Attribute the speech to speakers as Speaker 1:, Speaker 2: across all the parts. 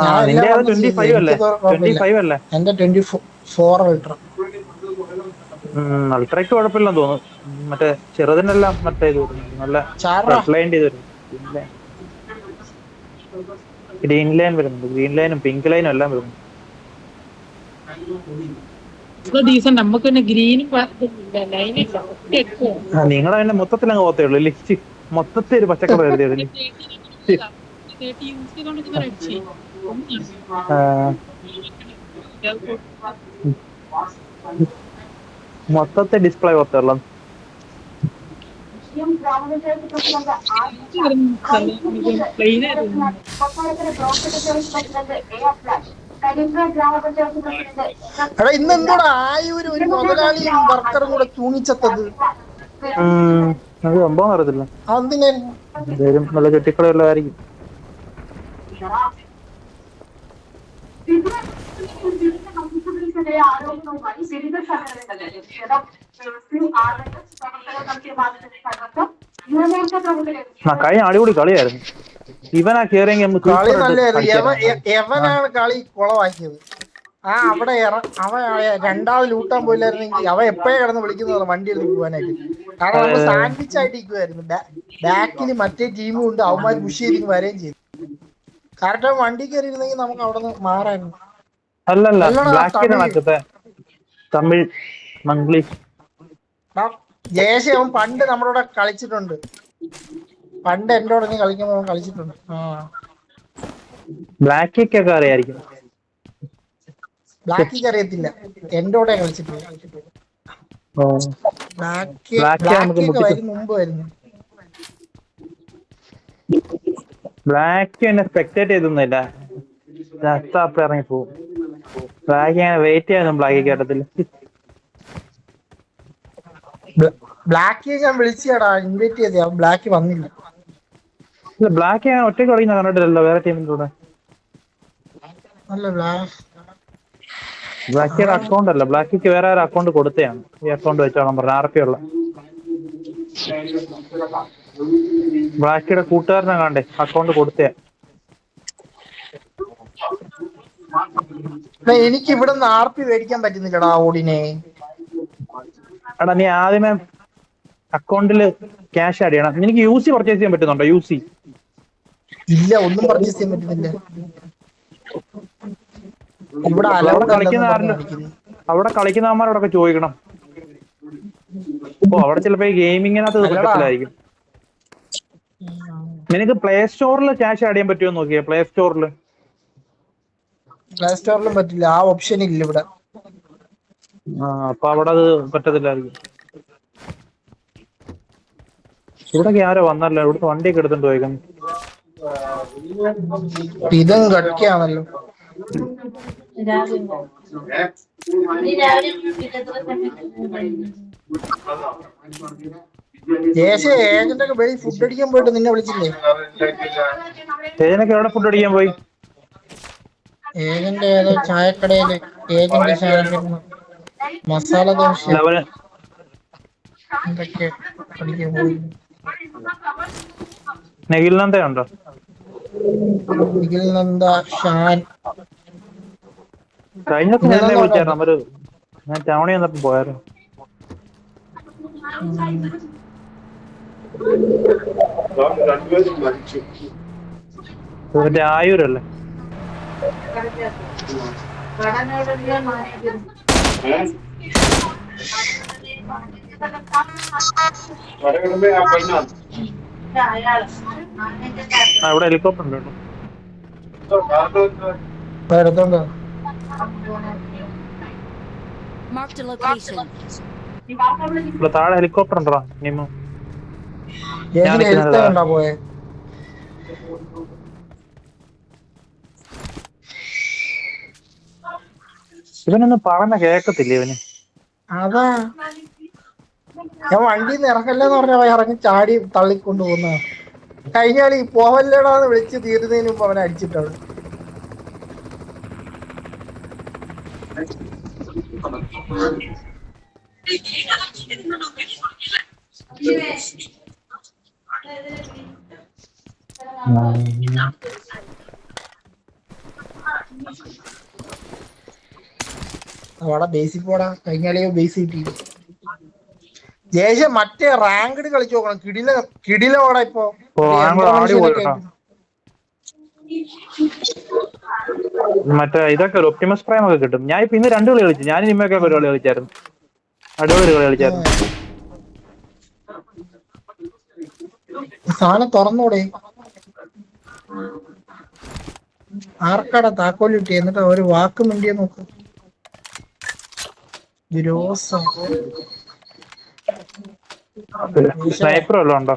Speaker 1: ഞാൻ എല്ലാം
Speaker 2: നിന്റെ അത്
Speaker 1: വന്ന് ചെയ്തു,
Speaker 2: 25 അല്ലേ?
Speaker 1: എനിക്ക് കുഴപ്പമില്ല.
Speaker 2: 25 അല്ലേ?
Speaker 1: എന്റെ 24 അൾട്ര.
Speaker 2: അൾട്രയ്ക്ക് കുഴപ്പമില്ലെന്ന് തോന്നുന്നു. മറ്റേ ചെറുതിനെല്ലാം മറ്റേ ഇത് വരുന്നുണ്ട്, നല്ല
Speaker 1: ചാറ
Speaker 2: റെഡ് ലൈൻ ചെയ്ത് വരുന്നുണ്ട്. ഗ്രീൻ ലൈൻ വരുന്നുണ്ട്, ഗ്രീൻ ലൈനും പിങ്ക് ലൈനും എല്ലാം വരുന്നുണ്ട്.
Speaker 3: ഡീസന്റ്. നമുക്ക് പിന്നെ ഗ്രീനും ലൈനില്ല.
Speaker 2: നിങ്ങളെ തന്നെ മൊത്തത്തിൽ അങ്ങ് പോകത്തേ ഉള്ളൂ, ലിസ്റ്റ് മൊത്തത്തിൽ ഒരു പച്ചക്കളർ എഴുതിയതില്.
Speaker 3: യൂസ് ചെയ്തോണ്ടിരിക്കുന്ന അടിച്ചേ
Speaker 2: മൊത്തത്തിൽ ഡിസ്പ്ലേ പോകത്തേ ഉള്ളൂ.
Speaker 3: പ്ലെയിൻ
Speaker 1: എടാ ഇന്ന് എന്തോടാ ആയൂര് ഒരു മുതലാളിയും വർക്കറും കൂടെ തൂങ്ങിച്ചത്തത്?
Speaker 2: അത് സംഭവം അറിയത്തില്ല,
Speaker 1: അതിനെ
Speaker 2: എന്തായാലും നല്ല കെട്ടിക്കളയുള്ളതായിരിക്കും. കഴിഞ്ഞ അടിപൊളി കളിയായിരുന്നു. ഇവനാ കേറിയെങ്കിൽ ഒന്ന്
Speaker 1: കളി
Speaker 2: സൂപ്പർ ആയിട്ട്
Speaker 1: നല്ലായിരുന്നു.
Speaker 2: അടിച്ചായിരുന്നു.
Speaker 1: എവനാണ് കളി കുളവാക്കിയത്. അവിടെ അവൻ രണ്ടാമത് ലൂട്ടാൻ പോയില്ലായിരുന്നെങ്കിൽ അവൻ എപ്പോഴേ കിടന്ന് വിളിക്കുന്നത് വണ്ടി എടുത്ത് പോകാനായിട്ട്. കാരണം നമ്മൾ സാൻഡ്വിച്ച് ആയിട്ട് ഇരിക്കുമായിരുന്നു. ബാക്കിൽ മറ്റേ ടീമും ഉണ്ട്, അവന്മാർ പുഷ് ചെയ്ത് വരെയും ചെയ്തു. കറക്റ്റ് വണ്ടി കയറിയിരുന്നെങ്കിൽ നമുക്ക് അവിടെ നിന്ന് മാറായിരുന്നു.
Speaker 2: അല്ലല്ല,
Speaker 1: അല്ലടാ
Speaker 2: ബ്ലാക്ക് തമിഴ് മംഗ്ലീഷ്.
Speaker 1: ജയശേ അവൻ പണ്ട് നമ്മുടെ കൂടെ കളിച്ചിട്ടുണ്ട്. പണ്ട് എന്റെ കൂടെ നീ കളിക്കുമ്പോൾ അവൻ കളിച്ചിട്ടുണ്ട്.
Speaker 2: ബ്ലാക്കൊക്കെ അറിയായിരിക്കും.
Speaker 1: ബ്ലാക്കിക്ക് അറിയത്തില്ല, എന്റെ കൂടെ കളിച്ചിട്ടുള്ളത്. ബ്ലാക്ക് ഒക്കെ വരും മുമ്പ് വരുന്നു.
Speaker 2: ബ്ലാക്ക് എന്നെ സ്പെക്ടേറ്റ് ചെയ്തൊന്നുമില്ല, ഇറങ്ങി പോവും. ബ്ലാക്ക് ഞാൻ വെയിറ്റ് ചെയ്യാനും ബ്ലാക്ക് കേട്ടത്തില്ല.
Speaker 1: ബ്ലാക്ക് ഞാൻ വിളിച്ചടാ, ഇൻവൈറ്റ് ചെയ്ത ബ്ലാക്ക് വന്നില്ല.
Speaker 2: ബ്ലാക്ക് ഞാൻ ഒറ്റയ്ക്ക് കളിക്കുന്ന കണ്ടിട്ടില്ലല്ലോ വേറെ ടീമിന്റെ കൂടെ. ബ്ലാക്കിയുടെ അക്കൗണ്ട് അല്ല, ബ്ലാക്കിക്ക് വേറെ ഒരു അക്കൗണ്ട് കൊടുത്തതാണ്. ഈ അക്കൗണ്ട് വെച്ചോളാം പറഞ്ഞു, RP ഉള്ള ബ്ലാക്കിയുടെ കൂട്ടുകാരനെ കണ്ടേ അക്കൗണ്ട് കൊടുത്തേ.
Speaker 1: എനിക്ക് ഇവിടെ നിന്ന് RP മേടിക്കാൻ പറ്റുന്നില്ലടാ ഓടിനെ.
Speaker 2: എടാ നീ ആദ്യമേ അക്കൗണ്ടില് ക്യാഷ് ആഡ് ചെയ്യണം. നിനക്ക് UC പർച്ചേസ് ചെയ്യാൻ പറ്റുന്നുണ്ടോ? UC
Speaker 1: ഇല്ല, ഒന്നും പർച്ചേസ് ചെയ്യാൻ പറ്റുന്നില്ല. ഇവിടെ
Speaker 2: അവിടെ കളിക്കുന്നവന്മാരോടൊക്കെ ചോദിക്കണം. അവിടെ ചിലപ്പോ ഈ ഗെയിമിങ്ങിനകത്ത് പറ്റത്തില്ലായിരിക്കും. നിനക്ക് പ്ലേ സ്റ്റോറിൽ ക്യാഷ് ആഡ് ചെയ്യാൻ പറ്റുമോ നോക്കിയേ? പ്ലേ
Speaker 1: സ്റ്റോറിലും പറ്റില്ല, ആ ഓപ്ഷൻ ഇല്ല ഇവിടെ.
Speaker 2: അപ്പൊ അവിടെ അത് പറ്റത്തില്ലായിരിക്കും. ഇവിടൊക്കെ ആരോ വന്നല്ലോ, ഇവിടുത്തെ വണ്ടിയൊക്കെ എടുത്തോണ്ട് പോയേക്കുന്നു.
Speaker 1: ഇതും ഗട്ടിയാണല്ലോ. ഏജന്റ് ഒക്കെ വെളി ഫുഡ് അടിക്കാൻ പോയിട്ട് നിന്നെ വിളിച്ചില്ലേ?
Speaker 2: ഏജനൊക്കെ എവിടെ ഫുഡ് അടിക്കാൻ പോയി?
Speaker 1: ഏജന്റ് ഏതോ ചായക്കടയില് ഏജന്റ് മസാല ദോശ എന്തൊക്കെ അടിക്കാൻ പോയി.
Speaker 2: നിഖിൽ നന്ദ ഉണ്ടോ?
Speaker 1: നിഖിൽ നന്ദ, ഷാൻ.
Speaker 2: കഴിഞ്ഞ ദിവസം എന്നെ വിളിച്ചായിരുന്നു അവര്. ഞാൻ ടൗണിൽ വന്നപ്പോ പോയായിരുന്നു. മറ്റേ ആയൂരല്ലേ? ഇവിടെ ഹെലികോപ്റ്റർ ഉണ്ട് കേട്ടോ. ഇവിടെ താഴെ ഹെലികോപ്റ്റർ ഉണ്ടോ? നിമോ
Speaker 1: പോയെ
Speaker 2: ഇവനൊന്നും പറഞ്ഞ കേക്കത്തില്ല ഇവന്.
Speaker 1: അതാ ഞാൻ വണ്ടിയിൽ നിന്ന് ഇറങ്ങല്ലെന്ന് പറഞ്ഞ ഇറങ്ങി ചാടി തള്ളിക്കൊണ്ട് പോകുന്ന. കഴിഞ്ഞ കളി പോവല്ലേടാന്ന് വിളിച്ച് തീരുന്നതിന് മുമ്പ് അവനെ അടിച്ചിട്ടാണ്. അവിടെ ബേസിൽ പോടാ, കഴിഞ്ഞാലേ ബേസ് കിട്ടി. ജേഷ മറ്റേ റാങ്ക്ഡ് കളിച്ചു നോക്കണം. കിടിലോടെ ഇപ്പൊ
Speaker 2: ആടി പോയിട്ടോ. മറ്റേ ഇതൊക്കെ ഒപ്റ്റിമസ് പ്രൈം ഒക്കെ കിട്ടും. ഞാൻ ഇപ്പൊ ഇന്ന് 2 കളി കളിച്ചു. ഞാൻ നിമ്മയൊക്കെ ഒരു കളി കളിച്ചായിരുന്നു. അടിപൊളി കളി കളിച്ചായിരുന്നു.
Speaker 1: സാധനം തുറന്നൂടെ? ആർക്കാടാ താക്കോൽ കിട്ടി? എന്നിട്ട് ഒരു വാക്ക് മിണ്ടിയെ നോക്ക്.
Speaker 2: സ്നൈപ്പർ വല്ലതും ഉണ്ടോ?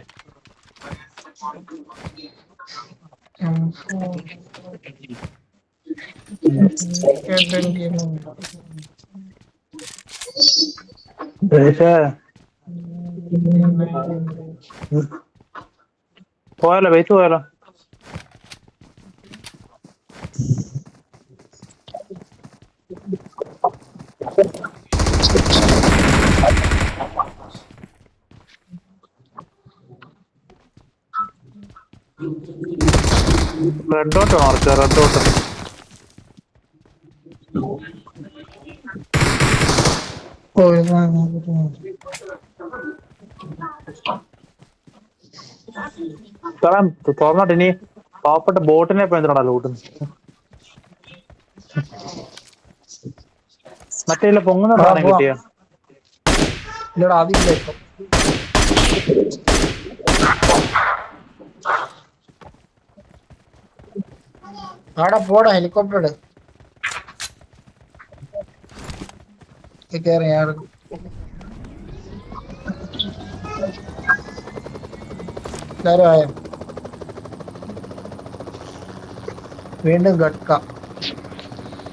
Speaker 2: പോയാലോ, വെയിറ്റ് പോയാലോ? Red dot mark, red dot. തുറന്നോട്ട്. ഇനി പാവപ്പെട്ട ബോട്ടിനെ ഇപ്പൊ എന്തിനാ ലൂട്ടുന്നത്? മറ്റേ പൊങ്ങുന്നതാണ് കിട്ടിയ.
Speaker 1: ഇല്ലടാ അതില്ല ഇപ്പൊ. ആടെ പോടാ, ഹെലികോപ്റ്റർ കേറി. എല്ലാരും ആയോ? വീണ്ടും ഗട്ക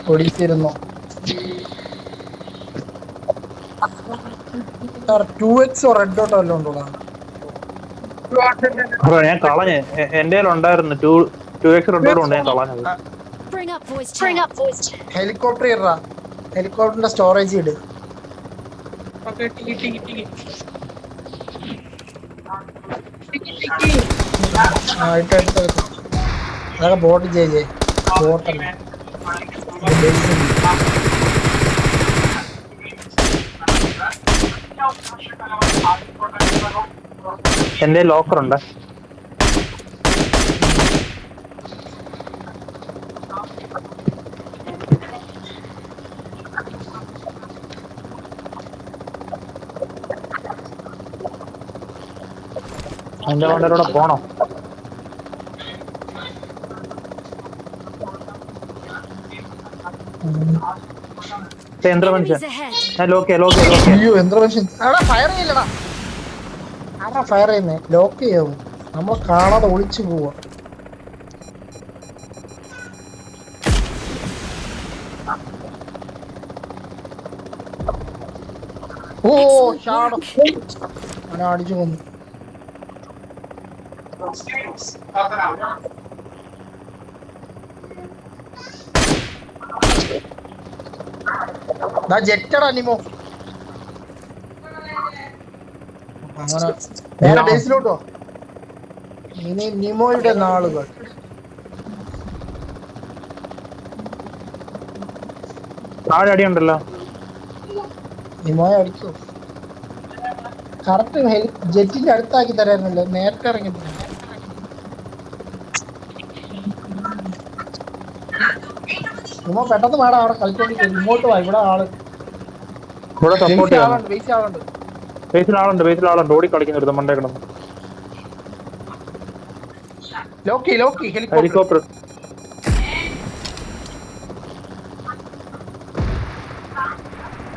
Speaker 1: പൊടിച്ചിരുന്നു. 2x റെഡ് ഡോട്ടോ വല്ലതും ഉണ്ടോടാ?
Speaker 2: ഞാൻ കളഞ്ഞ്. എന്റെ ഉണ്ടായിരുന്നു 2x റെഡ് ഡോട്ട് ഉണ്ട്. ഞാൻ കളഞ്ഞത്.
Speaker 1: ഹെലികോപ്റ്റർ ഇടാ. ഹെലികോപ്റ്ററിന്റെ സ്റ്റോറേജ് ഇട്. അതൊക്കെ ബോട്ട് ചെയ്യേ. ബോട്ടല്ല,
Speaker 2: എന്റെ ലോക്കർ ഉണ്ട്. എന്റെ വണ്ടൂടെ പോണോ? യന്ത്രമനുഷ്യൻ.
Speaker 1: അയ്യോ, യന്ത്രമനുഷ്യൻ. ഫയർ ചെയ്യില്ലടാ. ആരാ ഫയർ ചെയ്യുന്നേ? ലോക്ക് ചെയ്യാവും. നമ്മൾ കാണാതെ ഒളിച്ചു പോവാ. ഓ ഷാഡോ അവനെ അടിച്ചു കൊന്നു. ജെറ്റടാ നിമോ. അങ്ങനെ നേരെ ബേസിലോട്ടോ. ഇനി നിമോയുടെ നാളുകൾ.
Speaker 2: താഴെ അടിയുണ്ടല്ലോ.
Speaker 1: നിമോയെ അടിച്ചു. കറക്റ്റ് ജെറ്റിന്റെ അടുത്താക്കി തരായിരുന്നല്ലോ. നേരത്തെ ഇറങ്ങി. നിമോ പെട്ടെന്ന് വേണം. അവിടെ കളിച്ചോണ്ടിരിക്കും. ഇങ്ങോട്ട് വാ. ഇവിടെ ആള്.
Speaker 2: ബേസിൽ ആളുണ്ട്. ഓടി കളിക്കുന്നുണ്ട്. മണ്ടേ കിടന്നു. ഹെലികോപ്റ്റർ.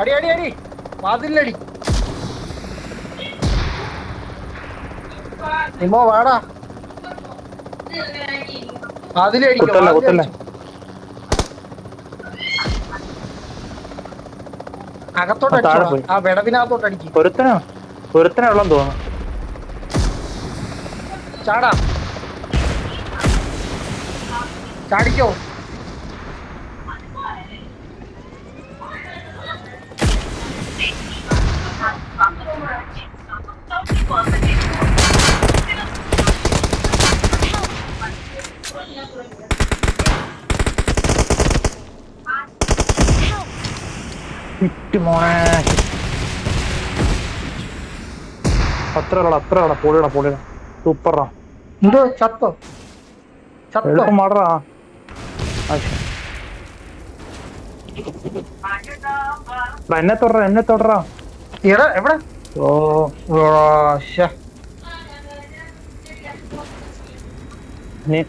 Speaker 1: അടി അടി അടി. വാതിലടി. നിമോ വാടാ. വാതിലടിക്കല്ലേ. അകത്തോട്ട് ആ വിടവിനകത്തോട്ട് അടിക്കും.
Speaker 2: ഒരുത്തനെ ഉള്ളെന്ന് തോന്നുന്നു.
Speaker 1: ചാടാ. ചാടിക്കോ.
Speaker 2: മോനെ അത്ര പൊളിയടാ സൂപ്പറാ.
Speaker 1: എന്തോ ചത്തോ
Speaker 2: എളുപ്പം മാടറാ. എന്നെ തൊടറാ.
Speaker 1: എവിടെ?
Speaker 2: ഓ നീ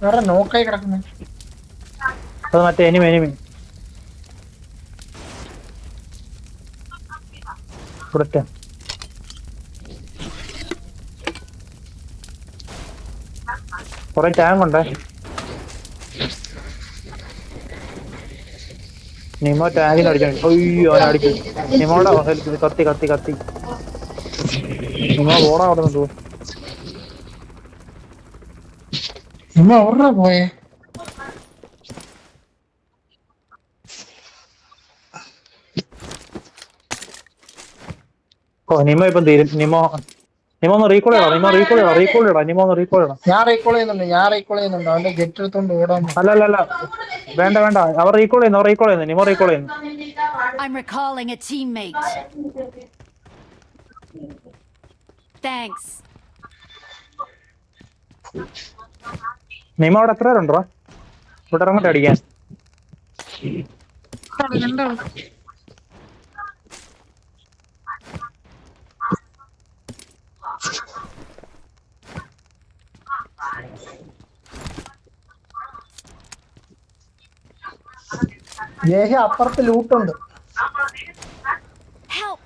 Speaker 1: വേറെ നോക്കായി കിടക്കുന്നു.
Speaker 2: അത് മറ്റേ എനിമി ഇവിടെ കൊറേ ടാങ്ക് ഉണ്ടേ. നിമോ ടാങ്കിന് അടിച്ചു. അയ്യോ അവനെ അടിച്ചു. നിമോടെ കത്തി നിമോ ഓടാ അവിടെ നിന്ന്.
Speaker 1: എവിടാ പോയേ?
Speaker 2: ഓ നിമോ ഇപ്പം തീരും. നിമോ ഒന്ന് റീകോൾ ചെയ്യണം. നിമോ റീകോൾ ചെയ്യണം.
Speaker 1: ഞാൻ റീകോൾ ചെയ്യുന്നുണ്ട്. അവന്റെ ജെറ്റ് എടുത്തോണ്ട് ഓടാൻ.
Speaker 2: അല്ല വേണ്ട അവർ റീകോൾ ചെയ്യുന്നു. നിമോ റീകോൾ ചെയ്യുന്നു.
Speaker 4: I'm recalling a teammate. Thanks.
Speaker 2: നിമോ അവിടെ എത്ര പേരുണ്ടോ ഇവിടെ ഇറങ്ങട്ടെ അടിക്കാൻ?
Speaker 1: ദേഹി അപ്പുറത്ത് ലൂട്ടുണ്ട്.
Speaker 4: Help.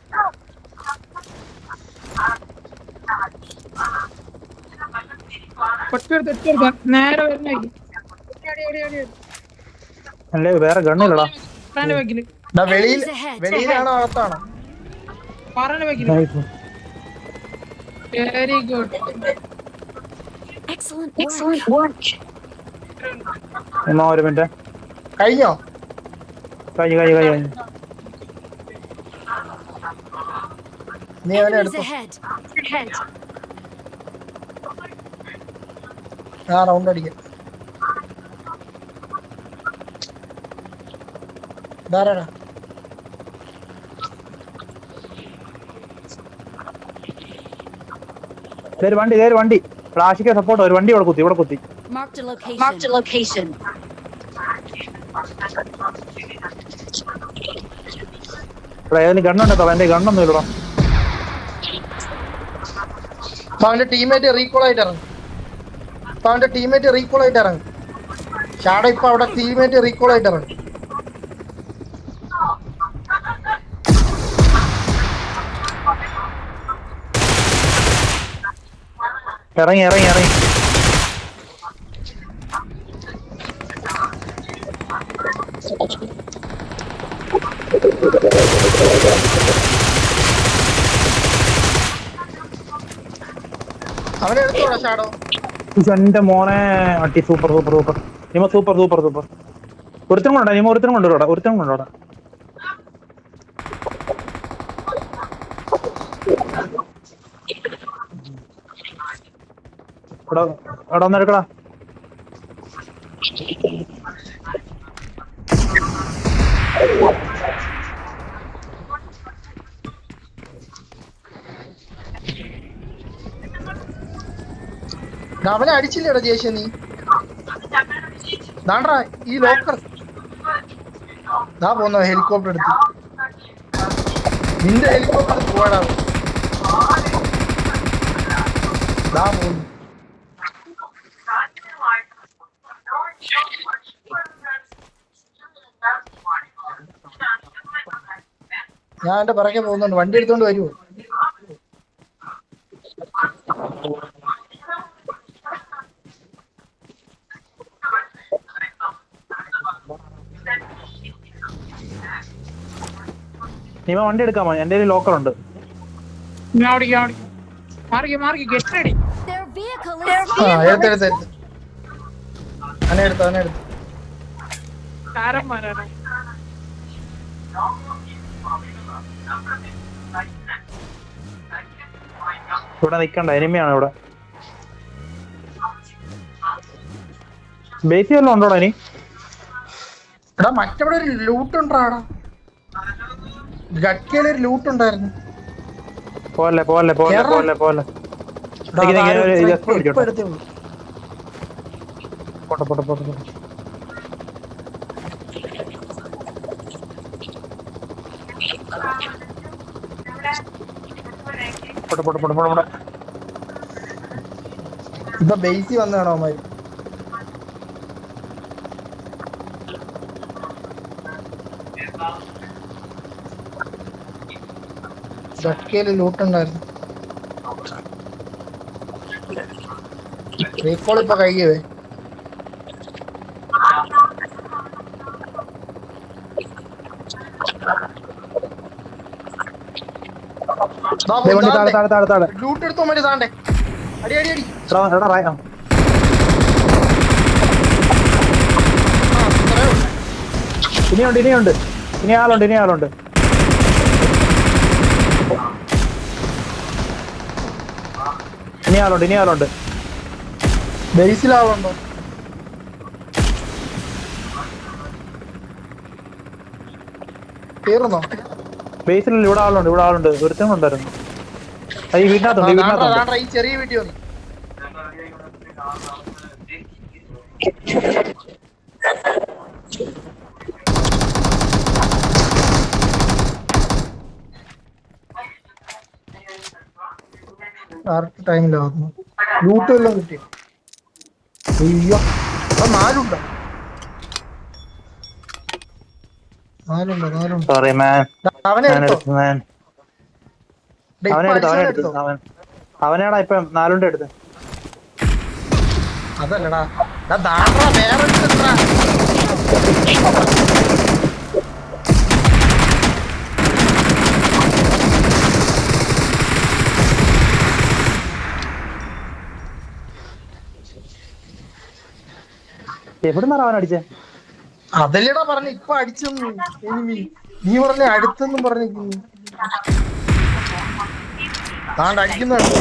Speaker 3: നേരെ
Speaker 2: അല്ലേ വേറെ ഗണ്ണില്ലടാ.
Speaker 1: വെളിയിലാണോ അകത്താണോ?
Speaker 3: Very good.
Speaker 4: Excellent work.
Speaker 2: Nemo ഒരു മിനിറ്റ്.
Speaker 1: കഴിഞ്ഞോ?
Speaker 2: കഴിഞ്ഞു.
Speaker 1: നീ അവനെ
Speaker 4: Enemies
Speaker 1: എടുത്തു.
Speaker 4: ahead.
Speaker 1: ആ റൗണ്ട് അടിക്കാം. ധാരാടാ
Speaker 2: വണ്ടി ഫ്ലാഷിക്ക് സപ്പോർട്ട്. ഒരു വണ്ടി ഇവിടെ കുത്തി.
Speaker 4: Marked a location.
Speaker 2: ഏതെങ്കിലും ഗണ്ണുണ്ടോ? എന്റെ ഗണ്ണൊന്നും ഇല്ലടാ.
Speaker 1: അവന്റെ ടീമേറ്റ് റീകോൾ ആയിട്ട് ഇറങ്ങും. ഷാഡോ ഇപ്പൊ അവിടെ ടീമേറ്റ് റീകോൾ ആയിട്ട് ഇറങ്ങും.
Speaker 2: ഇറങ്ങി.
Speaker 1: അവനെ എടുത്തോടാ ഷാഡോ.
Speaker 2: എന്റെ മോനെ അട്ടി. Super നിമോ super. ഒരുത്തനും കൊണ്ടോ നിമോ? ഒരുത്തനും കൊണ്ടോടാ. എടാ ഒന്ന് എടുക്കടാ.
Speaker 1: അവനെ അടിച്ചില്ലേടാ ജേഷ്യ നീ? ദാണ്ടാ ഈ ലോക്കർ. ദാ പോന്നോ ഹെലികോപ്റ്റർ എടുത്ത്. നിന്റെ ഹെലികോപ്റ്റർ പോടാ. ദാ പോന്നു. ഞാൻ എന്റെ പിറകെ പോകുന്നുണ്ട്. വണ്ടി എടുത്തോണ്ട് വരുവോ?
Speaker 2: നിമ വണ്ടി എടുക്കാമോ? എന്റെ ലോക്കർ ഉണ്ട്.
Speaker 4: Their vehicle is
Speaker 1: എടുത്ത് അവനെ എടുത്ത്.
Speaker 2: ഇവിടെ നിക്കണ്ട, എനിമിയാണ് ഇവിടെ. ബേസി വല്ലതും ഉണ്ടോടാ ഇനി?
Speaker 1: എടാ മറ്റവിടെ ഒരു ലൂട്ട് ഉണ്ടാടാ. ഗഡ്കയിലൊരു ലൂട്ട് ഉണ്ടായിരുന്നു.
Speaker 2: പോലെ പോലെ പോലെ പോലെ പോലെ
Speaker 1: എടാ, അതാരും ഇപ്പൊ എടുത്തേ ഉള്ളൂ.
Speaker 2: പോട്ടെ പോട്ടെ പോട്ടെ പോട്ടെ. പോട്ടെ പോട്ടെ പോട്ടെ പോട്ടെ പോട്ടെ.
Speaker 1: ഇപ്പൊ ബേസി വന്നാണോ അവന്മാര്? ഗഡ്കയില് ലൂട്ട് ഉണ്ടായിരുന്നു. റീകോൾ ഇപ്പൊ കഴിയുവേ.
Speaker 2: ദേ വണ്ടി താഴെ താഴെ താഴെ താഴെ.
Speaker 1: ലൂട്ട് എടുത്തോ മതി. താണ്ടേ അടി അടി അടി.
Speaker 2: എടാ എടാ റായ. ഇനിയുണ്ട് ഇനിയുണ്ട്, ഇനി ആളുണ്ട്, ഇനി ആളുണ്ട്. ഇനി ആളുണ്ട്, ഇനി ആളുണ്ട്.
Speaker 1: ബേസിലാവുണ്ടോ? തീർന്നോ?
Speaker 2: ബേസിലല്ല, ഇവിടെ ആളുണ്ട്, ഇവിടെ ആളുണ്ട്. ഒരുത്തം ഉണ്ടായിരുന്നു. ഈ വീട്ടിനകത്തുണ്ട്, ഈ വീട്ടിനകത്തുണ്ട്.
Speaker 1: ഈ ചെറിയ വീഡിയോ കറക്റ്റ് ടൈമിലാവുന്നു. ലൂട്ട് എല്ലാം കിട്ടി. അയ്യോ നാലുണ്ടോ? നാലുണ്ടോ?
Speaker 2: സോറി മാൻ.
Speaker 1: അവനെ എടുത്തോ?
Speaker 2: അവനാടാ ഇപ്പൊ 4 എടുത്ത്.
Speaker 1: അതല്ലടാ വേറെ എടുത്തെടാ.
Speaker 2: എവിടുന്നാണ് അവൻ അടിച്ചേ?
Speaker 1: അതല്ലടാ പറഞ്ഞു ഇപ്പൊ അടിച്ചെന്ന്. നീ പറഞ്ഞ അടുത്തെന്നും പറഞ്ഞിരിക്കുന്നു. താണ്ട് അടിക്കുന്നുണ്ട്.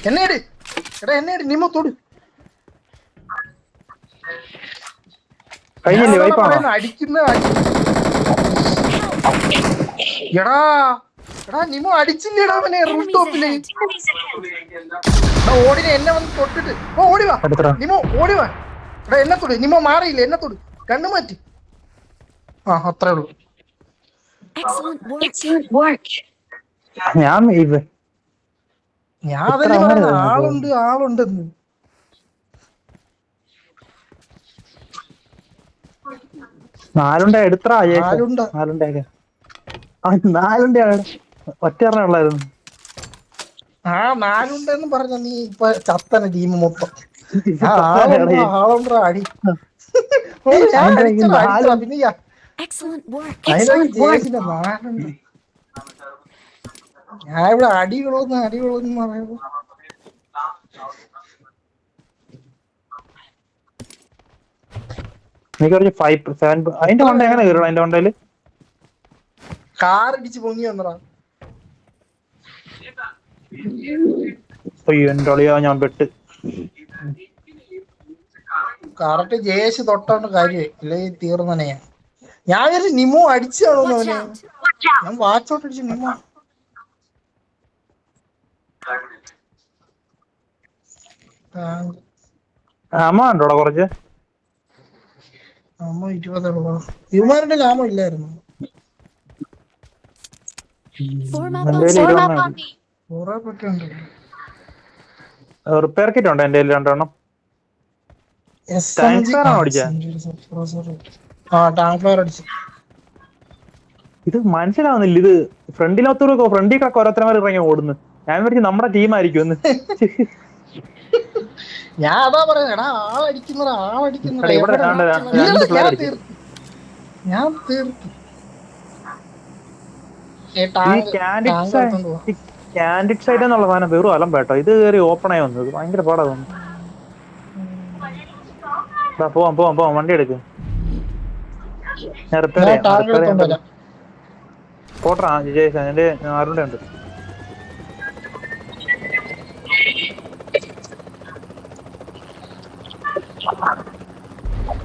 Speaker 1: എന്നേട് എടാ എന്നേട് നിമ തൊട്. അടിക്കുന്ന എടാ എടാ നിമോ അടിച്ചില്ലേടാ അവനെ റൂഫ് ടോപ്പില്. ഓടിനെ എന്നെ വന്ന് തൊട്ടിട്ട് ഓടിവാ നിമോ ഓടിവാ. എടാ എന്നെ തൊട്. നിമോ മാറിയില്ല, എന്നെ തൊട്. കണ്ണു മാറ്റി. ആ അത്രേ ഉള്ളൂ.
Speaker 2: ഞാൻ
Speaker 1: അതല്ലേ പറയുന്ന ആളുണ്ടെന്ന്.
Speaker 2: നാലുണ്ട എടുത്താ ഒറ്റ ഉള്ളായിരുന്നു.
Speaker 1: ആ നാലുണ്ടെന്ന് പറഞ്ഞ നീ ഇപ്പൊ ചത്തന ടീം മൊത്തം. ആളുണ്ടാ അടി. പിന്നെ ഞാൻ ഇവിടെ അടികളൊന്നും പറയുമ്പോ
Speaker 2: അതിന്റെ വണ്ട എങ്ങനെ കയറും? അതിന്റെ വണ്ടയില്
Speaker 1: കാറടിച്ച് പൊങ്ങി വന്നടാ.
Speaker 2: അയ്യോ എന്റെ ഒളിയാ, ഞാൻ പെട്ട്.
Speaker 1: കറക്റ്റ് ജയേഷ് തൊട്ടോണ്ട് കാര്യമായി അല്ലെ തീർന്നനെ. ഞാൻ വിചാരിച്ചു നിമോ അടിച്ചാണോന്ന് അവനെ. ഞാൻ വാച്ചോട്ട് അടിച്ചു നിമോ.
Speaker 2: അമ്മ ഉണ്ടോടാ കുറച്ച്?
Speaker 1: അമ്മ 20 ഇവന്മാരുടെ ലാഭം ഇല്ലായിരുന്നു.
Speaker 2: റിപ്പയർ കിറ്റ് ഉണ്ടോ എന്റെ 2 എണ്ണം? ഇത് മനസ്സിലാവുന്നില്ല. ഇത് ഫ്രണ്ടിലൊത്തൂടെ ഫ്രണ്ടിൽ കിടക്ക് ഓരോരുത്തരമാർ ഇറങ്ങി ഓടുന്നു. ഞാൻ വിചാരിച്ചു നമ്മുടെ ടീമായിരിക്കും ഒന്ന്.
Speaker 1: ഞാൻ അതാ പറയുന്നത്. എടാ ആളടിക്കുന്നതാ. ഞാൻ തീർത്തു.
Speaker 2: കാൻഡിഡ് സൈഡ് എന്നുള്ള സാധനം വെറും അലം പേട്ടോ. ഇത് കയറി ഓപ്പൺ ആയി വന്നത് ഭയങ്കര പാടാ തോന്നുന്നു. പോവാം വണ്ടി എടുക്കും. ഞാൻ റിപ്പയർ
Speaker 1: ഞാൻ
Speaker 2: ചെയ്യാം
Speaker 1: ടാങ്ക്
Speaker 2: റിപ്പയർ
Speaker 1: എടുത്തോണ്ട്
Speaker 2: ചെയ്യാൻ
Speaker 1: വരാം.
Speaker 2: പോട്ടാ ജയ്സ എന്റെ ആരുടെ ഉണ്ട്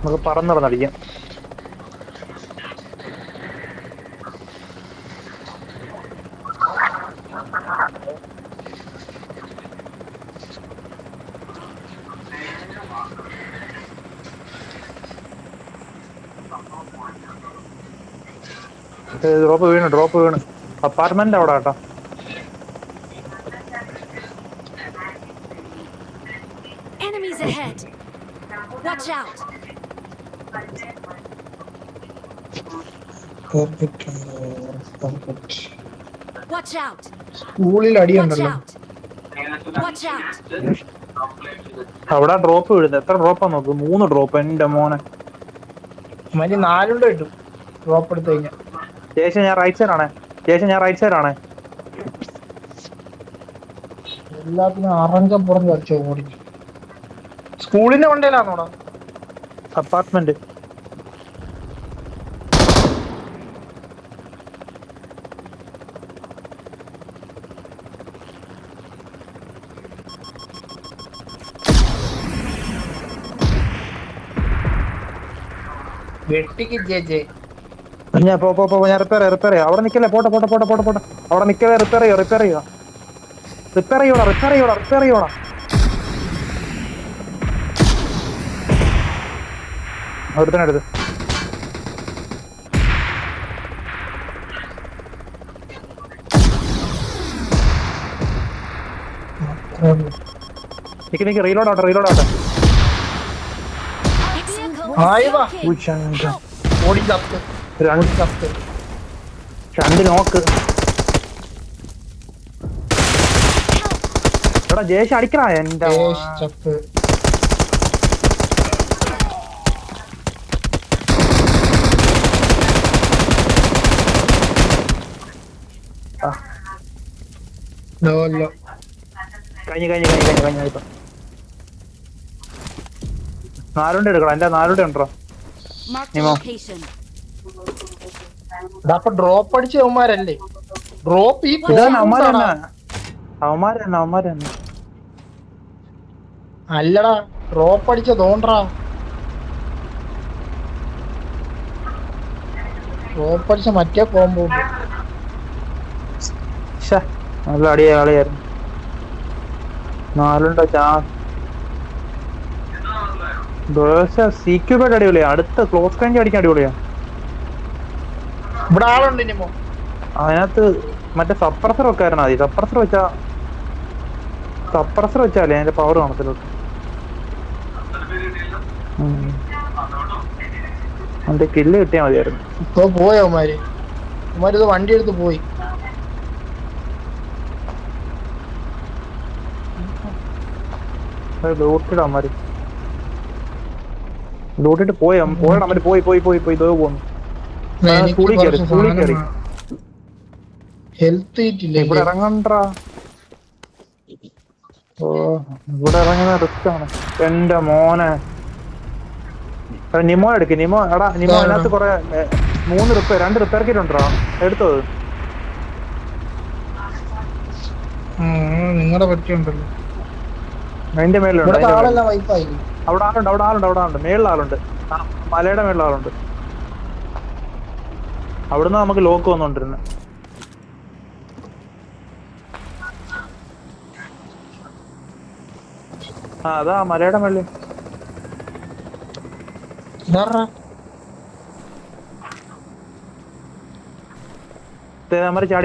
Speaker 2: നമുക്ക് പറന്നിറന്നടിക്കാം. ഡ്രോപ്പ് വീണ് അപ്പാർട്ട്മെന്റ് അവിടെ കേട്ടോ.
Speaker 4: Enemies ahead. Watch out. Watch out.
Speaker 1: സ്കൂളിൽ
Speaker 4: Watch
Speaker 1: അടിയുണ്ടല്ലോ.
Speaker 4: out. Watch out.
Speaker 2: അവിടെ ഡ്രോപ്പ് വീഴുന്നത്. എത്ര ഡ്രോപ്പാ നോക്ക്? 3 ഡ്രോപ്പ്. എന്റെ മോനെ
Speaker 1: മനി 4 കിട്ടും ഡ്രോപ്പ് എടുത്തു കഴിഞ്ഞാൽ.
Speaker 2: ശേഷം ഞാൻ റൈറ്റ് സൈഡ് ആണേ.
Speaker 1: എല്ലാത്തിനും അറങ്കം പുറഞ്ഞു വരച്ചോ ഓടി. സ്കൂളിന്റെ വണ്ടിയിലാണോടാ?
Speaker 2: അപ്പാർട്ട്മെന്റ്
Speaker 1: വെട്ടിക്ക് ജെ
Speaker 2: ഞാൻ ഞാൻ റിപ്പയർ ചെയ്യാം. അവിടെ നിക്കല്ലേ, പോട്ടെ. അവിടെ നിക്കല്ലേ, റിപ്പയർ ചെയ്യോടാ. അവിടുത്തെ അടുത്ത് നിക്ക് റീലോഡ് ആവട്ടെ.
Speaker 1: ആയി വാ.
Speaker 4: Help.
Speaker 1: ഓടി ചത്ത്.
Speaker 2: രണ്ട് നോക്ക്. എടാ ജേഷ് അടിക്കണ എന്റെ
Speaker 1: ചത്ത്.
Speaker 2: കഴിഞ്ഞ ഇപ്പൊ 4 എടുക്കണം. എന്റെ 4 ഉണ്ടോ?
Speaker 4: Mark the
Speaker 2: Nemo.
Speaker 4: location.
Speaker 1: അപ്പൊ ഡ്രോപ്പ് അടിച്ച അവന്മാരല്ലേ? ഡ്രോപ്പ് ഈ
Speaker 2: അവന്മാര് തന്നെ
Speaker 1: അല്ലടാ, ഡ്രോപ്പ് അടിച്ച തോണ്ടാ. ഡ്രോപ്പ് അടിച്ച മറ്റേ കോമ്പോ.
Speaker 2: നല്ല കളിയായിരുന്നു. 4 ചാൻസ്. സീക്യൂബേഡ് അടിപൊളിയാ. അടുത്ത ക്ലോസ് റേഞ്ച് അടിക്കാൻ അടിപൊളിയാ.
Speaker 1: ഇവിടെ ആളുണ്ട് ഇനിമോ.
Speaker 2: അതിനകത്ത് മറ്റേ സപ്രസർ വെക്കായിരുന്നു. മതി സപ്രസർ വെച്ചാലേ അതിന്റെ പവർ കാണത്തിലോട്ട്. അതിന്റെ കില്ല് കിട്ടിയാൽ മതിയായിരുന്നു.
Speaker 1: ഇപ്പൊ പോയോ അവന്മാര്? ഇത് വണ്ടി എടുത്ത് പോയി.
Speaker 2: ലൂട്ടിട്ട് പോയി ഇതോ പോന്നു.
Speaker 1: ഹെൽത്ത് കിട്ടില്ല.
Speaker 2: ഇവിടെ ഇറങ്ങണ്ടാ. ഇവിടെ ഇറങ്ങുന്ന റിസ്ക് ആണ് എന്റെ മോനെ. നിമോ എടുക്ക്. നിമോ അതിനകത്ത് കൊറേ 2 റിപ്പയർ കിറ്റ് ഉണ്ടോ? എടുത്തത്
Speaker 1: നിങ്ങളുടെ പറ്റിയുണ്ടല്ലോ.
Speaker 2: അതിന്റെ മേലുണ്ട്.
Speaker 1: വൈപ്പായി.
Speaker 2: അവിടെ ആളുണ്ട്. മേളിൽ ആളുണ്ട്. മലയുടെ മേളിൽ ആളുണ്ട്. അവിടുന്ന് നമുക്ക് ലോക്ക് വന്നോണ്ടിരുന്നു. അതാ മലയുടെ മേളിൽ.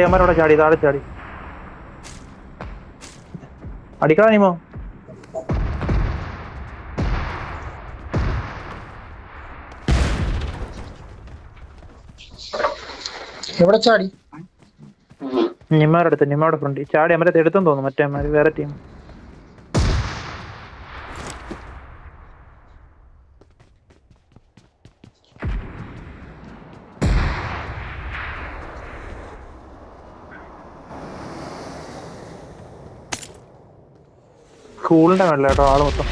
Speaker 2: അമ്മരവിടെ ചാടി താഴെ ചാടി. അടിക്കടാ നീമോ.
Speaker 1: എവിടെ ചാടി?
Speaker 2: നിമ്മയുടെ ഫ്രണ്ട് ചാടി. അമരത്തെ എടുത്തെന്ന് തോന്നുന്നു. മറ്റേ വേറെ ടീം. സ്കൂളിന്റെ മേളിൽ കേട്ടോ ആള് മൊത്തം.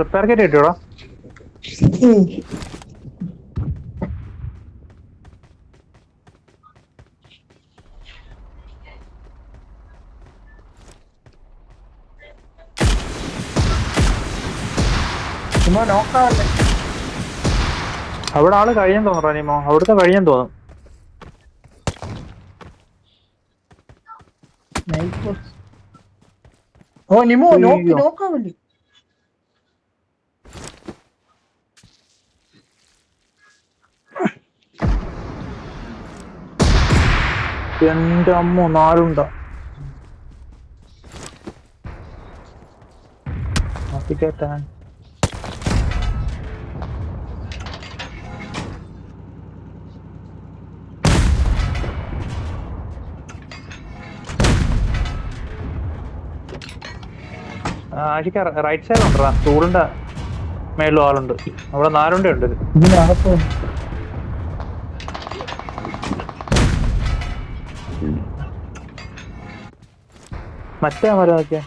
Speaker 2: റിപ്പയർ കിറ്റ് കിട്ടിയോടാ?
Speaker 1: ചുമ്മാ നോക്കാവല്ലേ.
Speaker 2: അവിടെ ആള് കഴിയാൻ തോന്നുന്നു നിമോ, അവിടുത്തെ കഴിയാൻ തോന്നും.
Speaker 1: ഓ നിമോ നോക്കി
Speaker 2: അയ്യോ.
Speaker 1: നോക്കാവല്ലേ.
Speaker 2: എന്റെ അമ്മ 4 കേട്ടാൻ. ആഷിക്ക റൈറ്റ് സൈഡ് ഉണ്ടോ? സ്കൂളിന്റെ മേളിലും ആളുണ്ട്. അവിടെ 4 ഉണ്ട്.
Speaker 1: ഇതിനകത്ത്
Speaker 2: മറ്റേ മരം നോക്കിയാ.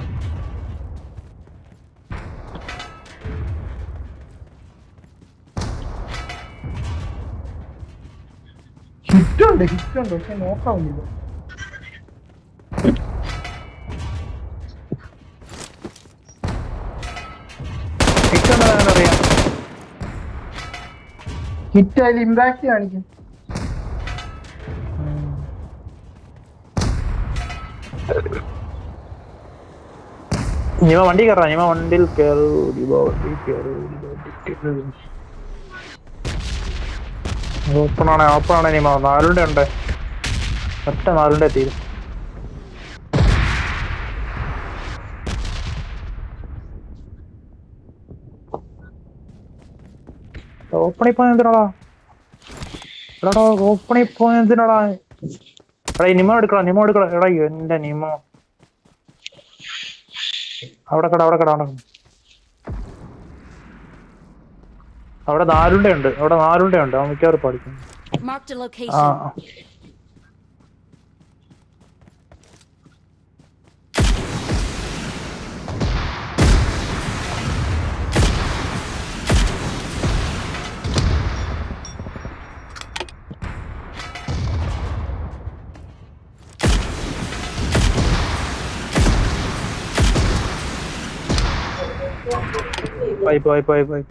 Speaker 1: ഹിറ്റുണ്ട് പക്ഷെ നോക്കാവില്ല.
Speaker 2: അറിയാം.
Speaker 1: ഹിറ്റ് അതിൽ ഇമ്പാക്ട് കാണിക്കും.
Speaker 2: നീമ വണ്ടി കയറാ. നീമ വണ്ടിയിൽ കയറൂ. ഓപ്പണാണ് നീമ. 4 ഉണ്ട്. ഒറ്റ 4 തീരും. ഓപ്പണിൽ പോയ എന്തിനാടാ? എടാ ഓപ്പണിൽ പോയ എന്തിനാടാ? എടാ ഈ നിമോ എടുക്കടാ. എടാ എന്റെ നിമോ അവിടെ കട. അവിടെ 4 ഉണ്ട്. അവൻ മിക്കവാറും പഠിക്കും.
Speaker 4: Marked a location.
Speaker 2: പോയി.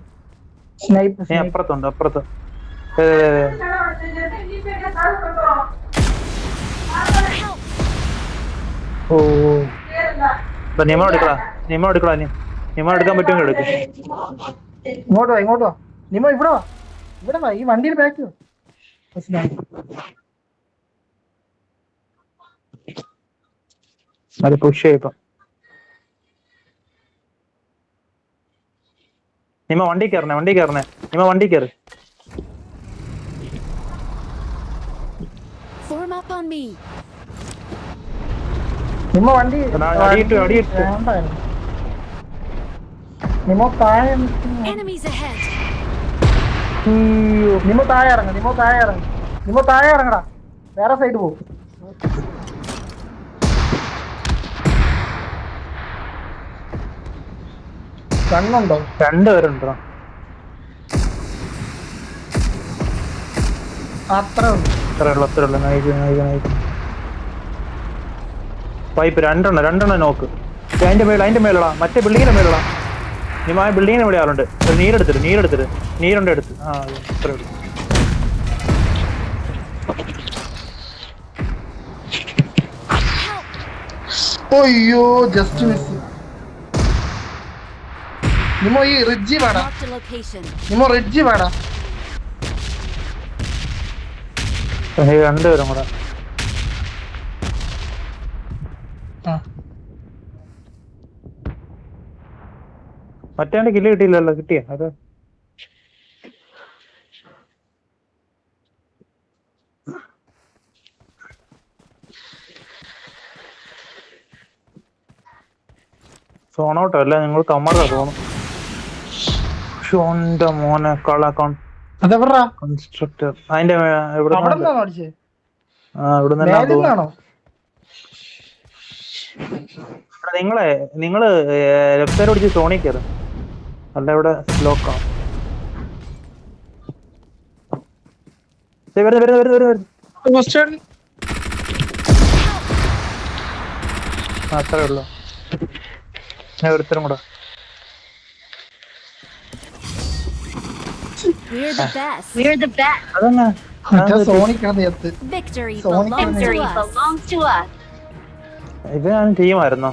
Speaker 1: സ്നൈപ്പ്
Speaker 2: നീ അപ്പുറത്തുണ്ട്. ഓ നിമോ എടുക്കടാ. നിമോ എടുക്കാൻ പറ്റുമെങ്കിൽ എടുക്കും.
Speaker 1: ഇങ്ങോട്ട് വാ. നിമോ ഇവിടെ വാ. ഈ വണ്ടിയിൽ ബാക്ക്
Speaker 2: അത് പുഷ് ചെയ്യപ്പം. നിമ വണ്ടി കയറണേ. നിമ വണ്ടി കയറ്.
Speaker 4: Form up on me.
Speaker 1: നിമോ വണ്ടി
Speaker 2: അടിയിട്ടു.
Speaker 1: നിമോ താഴെ.
Speaker 4: Enemies ahead.
Speaker 1: നിമോ താഴെ ഇറങ്ങടാ. വേറെ സൈഡ് പോകും. കണ്ണുണ്ടോ?
Speaker 2: 2 പേരുണ്ടോ?
Speaker 1: അത്രേ ഉള്ളൂ.
Speaker 2: പൈപ്പ് 2 രണ്ടെണ്ണം നോക്ക്. അതിന്റെ മേലടാ. മറ്റേ ബിൽഡിങ്ങിന്റെ മേലടാ. നിമ ആ ബിൽഡിങ്ങിന് ഇവിടെ ആളുണ്ട്. നീരെടുത്തിട്ട്. നീരുണ്ട് എടുത്ത്. അത്രേ ഉള്ളൂ.
Speaker 1: അയ്യോ ജസ്റ്റ് മിസ്. നിമോ ഈ റിഡ്ജി വേടാ.
Speaker 4: Marked a location.
Speaker 1: നിമോ റിഡ്ജി വേടാ.
Speaker 2: 2 പേരും കൂടെ. മറ്റേ കില്ല് കിട്ടിയില്ലല്ലോ. കിട്ടിയ അത് സോണോട്ടോ അല്ല. നിങ്ങൾ കമ്മറാ തോന്നുന്നു. ഷോന്റെ മോനെ
Speaker 1: അതെവിടാ?
Speaker 2: കൺസ്ട്രക്ടർ. അതിന്റെ ഇവിടെ
Speaker 1: അടിച്ചേ?
Speaker 2: ഇവിടുന്നാണോ? നിങ്ങള് ലെഫ്റ്റ് സൈഡ് പിടിച്ച് സോണി കയറും. അല്ല ഇവിടെ ലോക്കാണ്. വരുന്നു. അത്രേ ഉള്ളു. ഞാൻ ഒരുത്തരും കൂടെ.
Speaker 4: We're the best.
Speaker 2: അതന്നെ
Speaker 1: മറ്റേ സോണിക്കാണ് എത്ത്
Speaker 4: Victory
Speaker 1: Sonic
Speaker 4: belongs
Speaker 1: Victory
Speaker 4: to us.
Speaker 2: ഇത് ഞാൻ ടീമായിരുന്നോ?